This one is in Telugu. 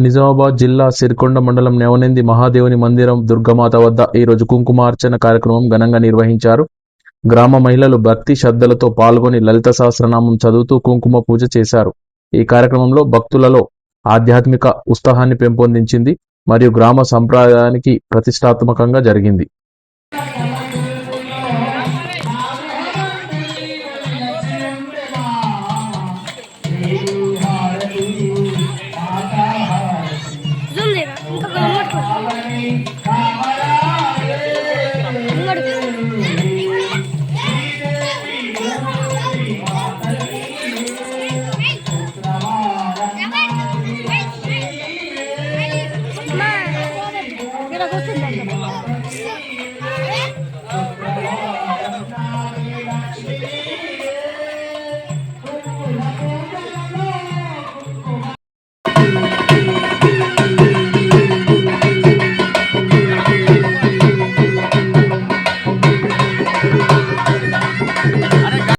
నిజామాబాద్ జిల్లా సిరికొండ మండలం నెవనెంది మహాదేవుని మందిరం దుర్గమాత వద్ద ఈరోజు కుంకుమార్చన కార్యక్రమం ఘనంగా నిర్వహించారు. గ్రామ మహిళలు భక్తి శ్రద్ధలతో పాల్గొని లలిత సహస్రనామం చదువుతూ కుంకుమ పూజ చేశారు. ఈ కార్యక్రమంలో భక్తులలో ఆధ్యాత్మిక ఉత్సాహాన్ని పెంపొందించింది మరియు గ్రామ సంప్రదాయానికి ప్రతిష్టాత్మకంగా జరిగింది. Mira,